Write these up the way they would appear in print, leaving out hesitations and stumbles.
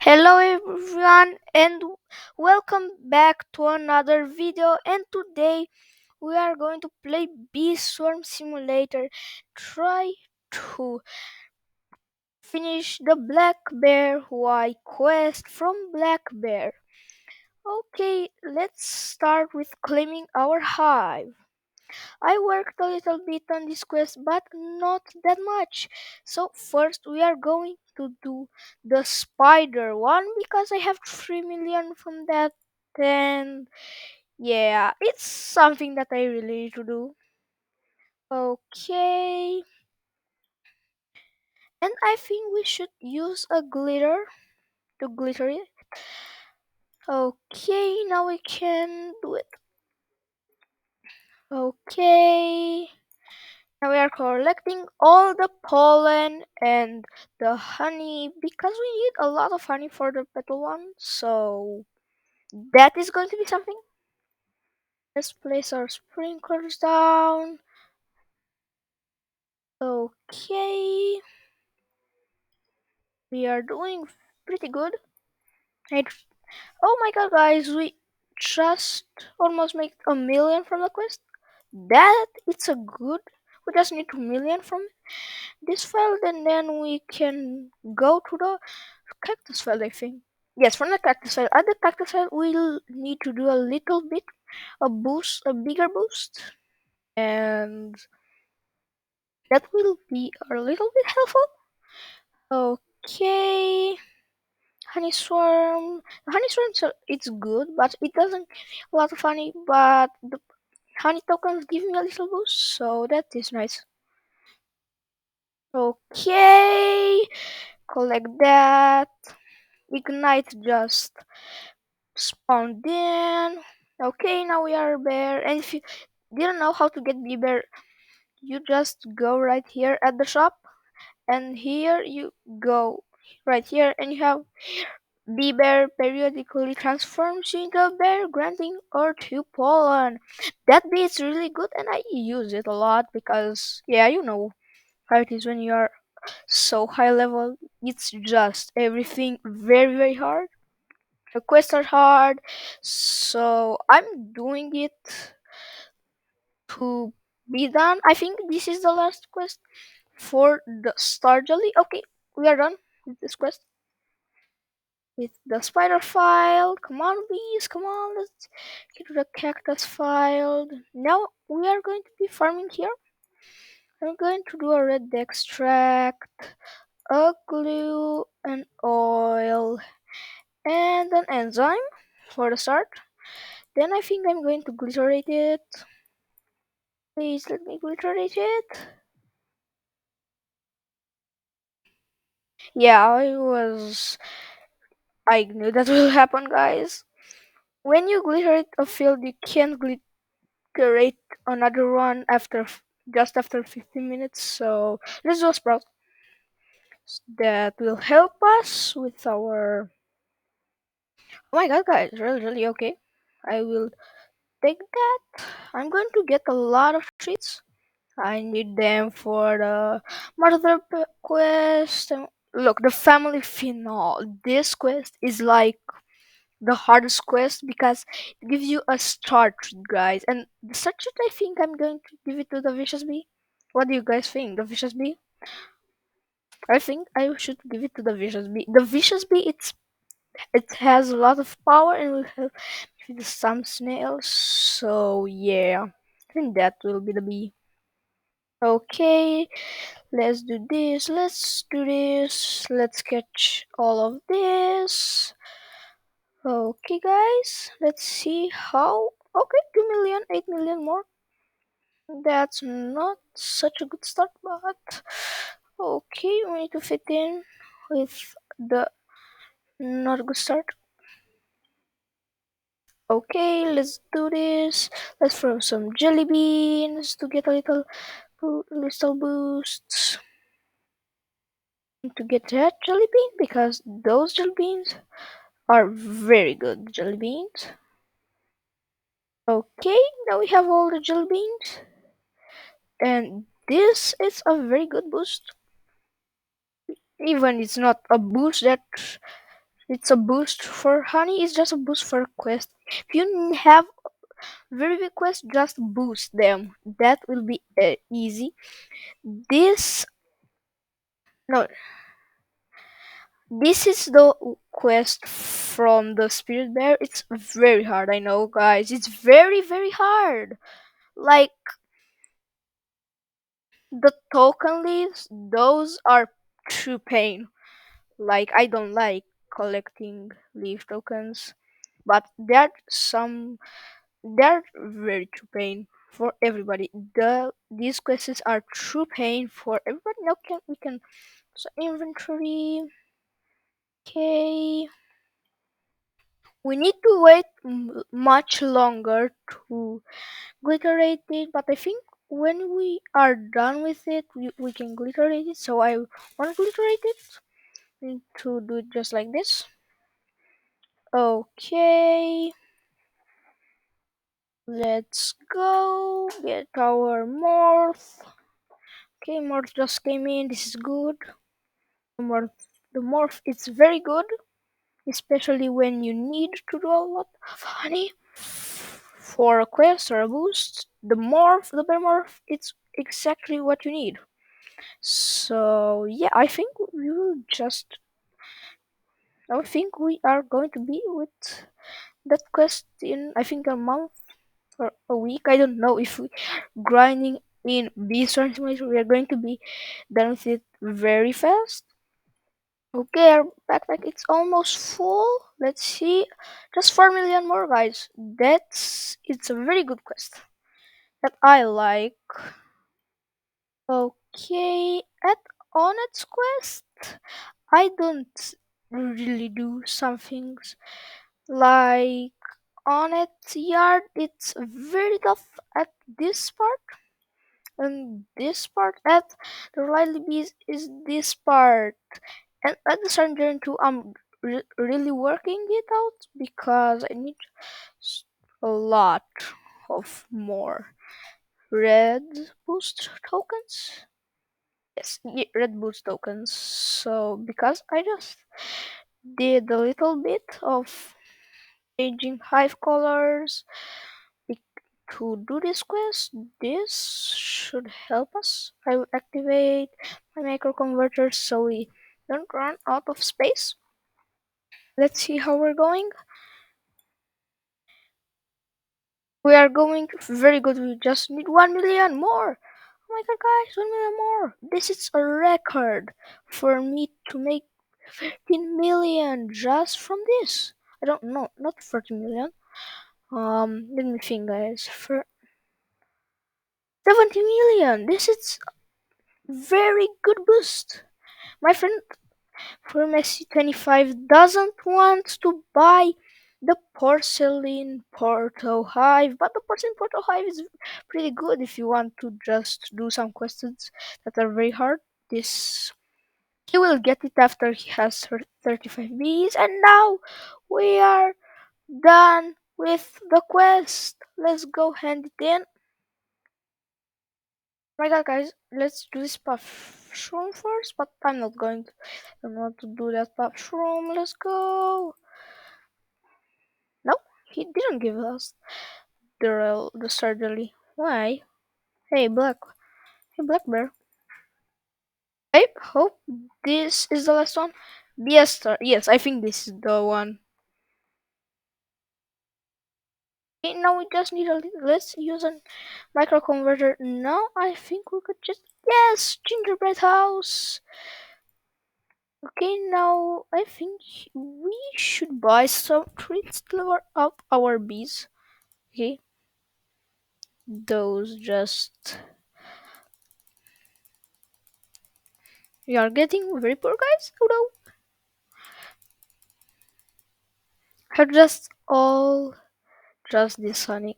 Hello everyone and welcome back to another video, and today we are going to play Bee Swarm Simulator. Try to finish the Black Bear White quest from Black Bear. Okay, let's start with claiming our hive. I worked a little bit on this quest, but not that much. So first we are going to do the spider one because I have 3 million from that. And yeah, it's something that I really need to do. Okay. And I think we should use a glitter to glitter it. Okay, now we can do it. Okay. Now we are collecting all the pollen and the honey because we need a lot of honey for the petal one. So that is going to be something. Let's place our sprinklers down. Okay, we are doing pretty good. Right. Oh my god, guys, we just almost made a million from the quest. That it's a good. We just need 2 million from this file, and then we can go to the cactus file, I think. Yes, from the cactus file. At the cactus file, we'll need to do a little bit, a boost, a bigger boost, and that will be a little bit helpful. Okay, honey swarm. Honey swarm, so it's good, but it doesn't give me a lot of honey. But the honey tokens give me a little boost, so that is nice. Okay, collect that. Ignite just spawned in. Okay, now we are bear. And if you didn't know how to get bee bear, you just go right here at the shop, and here you go right here, and you have bee bear periodically transforms you into a bear, granting or two pollen. That bee is really good, and I use it a lot because yeah, you know how it is when you are so high level. It's just everything very hard. The quests are hard, so I'm doing it to be done. I think this is the last quest for the Star Jelly. Okay, we are done with this quest. With the spider file. Come on, bees, come on, let's get to the cactus file. Now we are going to be farming here. I'm going to do a red extract, a glue, an oil, and an enzyme for the start. Then I think I'm going to glitterate it. Please let me glitterate it. Yeah, I knew that will happen, guys. When you glitterate a field, you can't glitterate another one just after 15 minutes. So let's do a sprout that will help us with our. Oh my god, guys, really okay. I will take that. I'm going to get a lot of treats. I need them for the quest. Look, the family finale. This quest is like the hardest quest because it gives you a star treat, guys. And the star treat, I think I'm going to give it to the vicious bee. What do you guys think? The vicious bee? I think I should give it to the vicious bee. The vicious bee, it has a lot of power and will help with some snails. So yeah, I think that will be the bee. Okay, let's do this. Let's do this. Let's catch all of this. Okay, guys, let's see how. Okay, 2 million, 8 million more. That's not such a good start, but okay, we need to fit in with the not good start. Okay, let's do this. Let's throw some jelly beans to get a little boosts. To get that jelly bean because those jelly beans are very good jelly beans. Okay, now we have all the jelly beans, and this is a very good boost. Even it's not a boost that It's a boost for honey. It's just a boost for quest. If you have very big quests, just boost them. That will be easy. This no, this is the quest from the spirit bear. It's very hard. I know, guys. It's very hard. Like the token leaves, those are true pain. Like I don't like collecting leaf tokens, but there are some they're very true pain for everybody. These quests are true pain for everybody. Now we can so inventory. Okay, we need to wait much longer to glitterate it, but I think when we are done with it, we can glitterate it. So I want to glitterate it. Need to do it just like this. Okay, let's go get our morph. Okay, morph just came in. This is good. Morph, the morph it's very good, especially when you need to do a lot of honey for a quest or a boost. The bear morph, it's exactly what you need. So yeah, I think we are going to be with that quest in I think a month or a week. I don't know if we grinding in Beast Simulator. We are going to be done with it very fast. Okay, our backpack it's almost full. Let's see, just 4 million more, guys. It's a very good quest that I like. Okay, at Onnet's quest, I don't really do some things like Onnet's yard. It's very tough at this part, and this part at the Lively Bees is this part. And at the Surgeon too, I'm really working it out because I need a lot of more red boost tokens. Yes, red boost tokens. So because I just did a little bit of changing hive colors be- to do this quest, this should help us. I will activate my micro converter so we don't run out of space. Let's see how we're going. We are going very good. We just need 1 million more. Oh my god, guys, 1 million more. This is a record for me to make 15 million just from this. I don't know, not 40 million. Let me think, guys. For 70 million. This is very good boost. My friend for Messi 25 doesn't want to buy the porcelain Porto Hive, but the porcelain Porto Hive is pretty good if you want to just do some questions that are very hard. This he will get it after he has 35 bees, and now we are done with the quest. Let's go hand it in. My god, guys, let's do this puff shroom first, but I'm not to do that puff shroom. Let's go. No, he didn't give us the surgery. Why? Hey, Black Bear. I hope this is the last one. Yes, sir. Yes, I think this is the one. Okay, now we just need a little. Let's use a micro converter. Now I think we could just yes, gingerbread house. Okay, now I think we should buy some treats to level up our bees. Okay, those just we are getting very poor, guys. Oh no, are just all just this honey,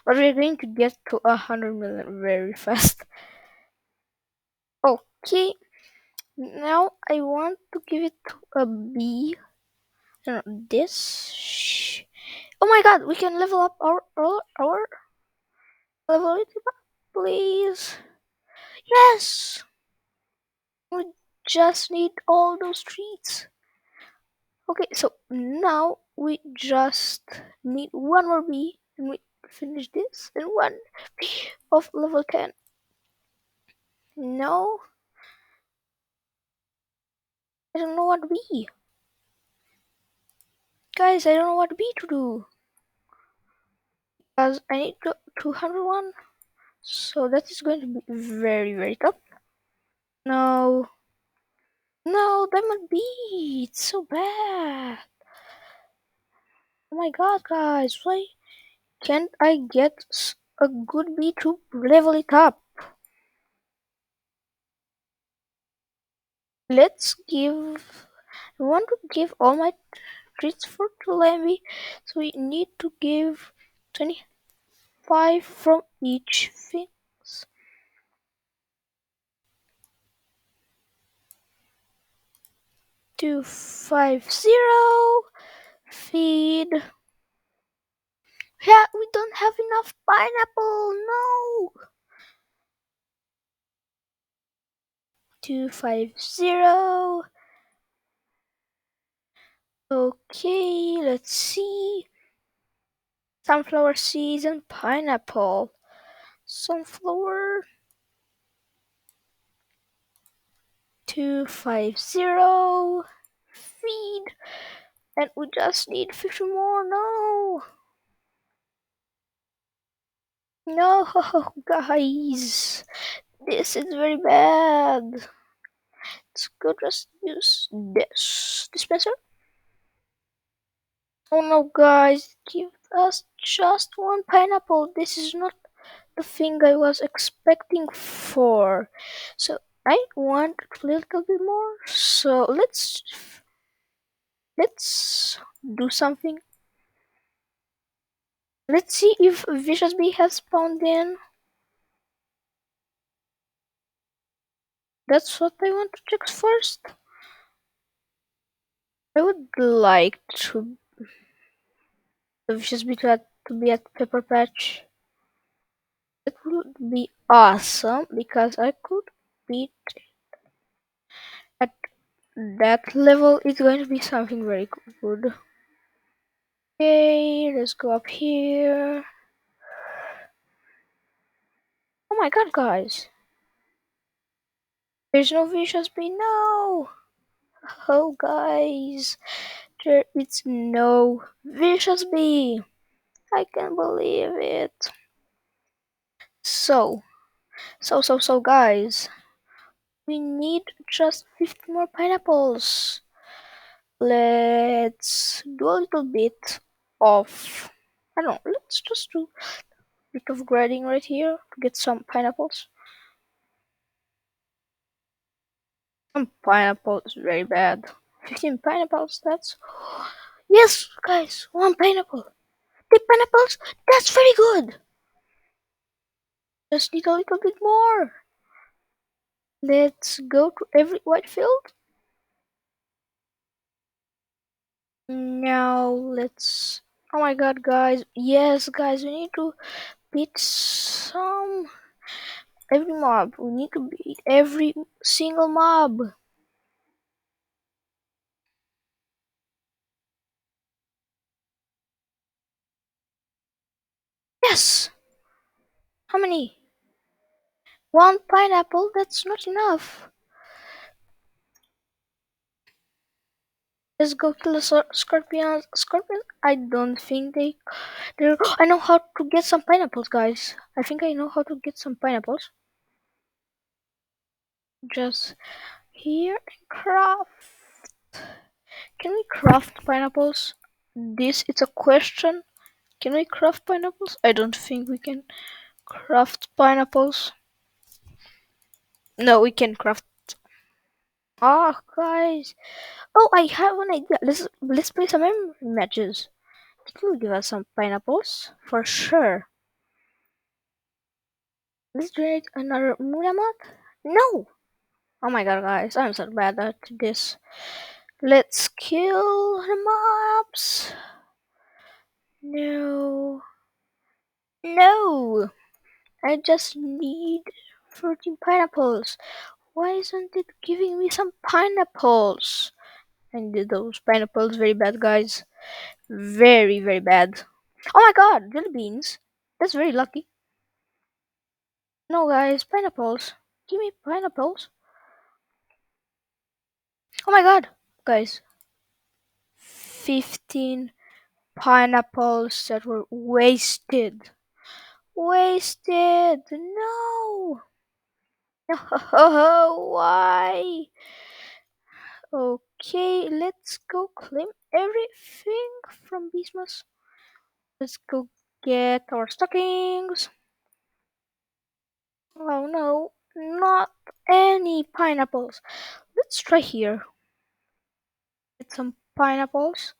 but we're going to get to 100 million very fast. Okay, now I want to give it to a bee. No, this. Oh my god, we can level up our level it up, please. Yes, we just need all those treats. Okay, so now we just need one more bee and we finish this and one bee of level 10. No, I don't know what bee. Guys, I don't know what bee to do. Because I need to 201. So that is going to be very, very tough. No, no, Diamond bee. It's so bad. Oh my god, guys. Why can't I get a good bee to level it up? Let's give. I want to give all my treats for Tulambi, so we need to give 25 from each things. 250 feed. Yeah, we don't have enough pineapple. No. 250. Okay, let's see. Sunflower seeds and pineapple. Sunflower 250 feed, and we just need 50 more. No, no, guys, this is very bad. Let's go just use this dispenser. Oh no, guys, give us just one pineapple. This is not the thing I was expecting for. So I want a little bit more. So let's do something. Let's see if Vicious Bee has spawned in. That's what I want to check first. I would like to the Vicious Bee to be at Pepper Patch. It would be awesome because I could beat at that level. It's going to be something very good. Okay, let's go up here. Oh my god, guys. There's no Vicious Bee. No! Oh, guys. There is no Vicious Bee. I can't believe it. So, guys. We need just 50 more pineapples. Let's do a little bit of. I don't know, let's just do a bit of grading right here to get some pineapples. Some pineapple is very bad. 15 pineapples, that's. Yes, guys, one pineapple. 10 pineapples, that's very good. Just need a little bit more. Let's go to every white field. Now let's. Oh my god, guys. Yes, guys, we need to beat some. Every mob. We need to beat every single mob. Yes! How many? One pineapple? That's not enough. Let's go kill the scorpions. Scorpions? I don't think they're. I know how to get some pineapples, guys. I think I know how to get some pineapples. Just here and craft. Can we craft pineapples? This is a question. Can we craft pineapples? I don't think we can craft pineapples. No, we can craft. Ah, guys. Oh, I have an idea. Let's play some memory matches. It will give us some pineapples for sure. Let's generate another Munamat. No. Oh my god, guys, I'm so bad at this. Let's kill the mobs. No. No. I just need 13 pineapples. Why isn't it giving me some pineapples? And those pineapples very bad, guys. Very, very bad. Oh my god, jelly beans. That's very lucky. No, guys, pineapples. Give me pineapples. Oh my god, guys. 15 pineapples that were wasted. Wasted. No. No, why? Okay, let's go claim everything from Bismuth. Let's go get our stockings. Oh no, not any pineapples. Let's try here. Get some pineapples.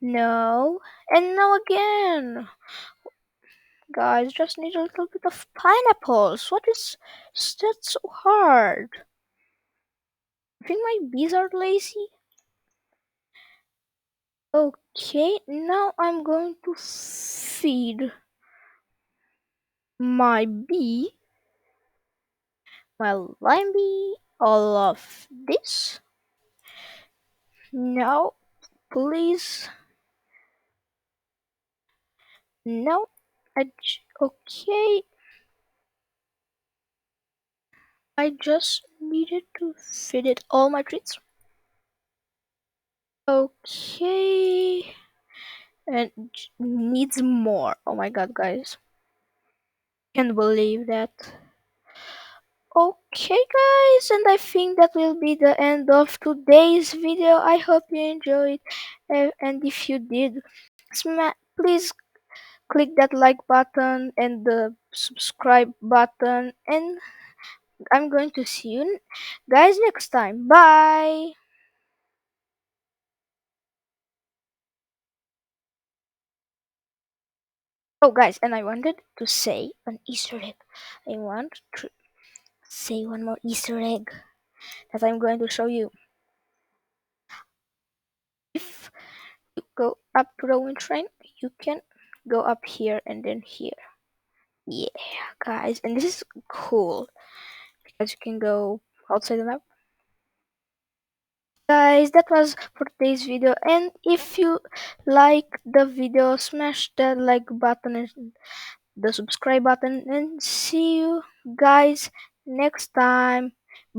No, and no again. Guys, just need a little bit of pineapples. What is that so hard? I think my bees are lazy. Okay, now I'm going to feed my bee, my lime bee, all of this. No, please. No. Okay, I just needed to feed it all my treats. Okay, and needs more. Oh my god, guys. Can't believe that. Okay, guys, and I think that will be the end of today's video. I hope you enjoyed, and if you did, please click that like button and the subscribe button, and I'm going to see you guys next time. Bye. Oh, guys, and I wanted to say an Easter egg. I want to say one more Easter egg that I'm going to show you. If you go up to the wind train, you can go up here and then here. Yeah, guys, and this is cool because you can go outside the map. Guys, that was for today's video, and if you like the video, smash that like button and the subscribe button, and see you guys next time.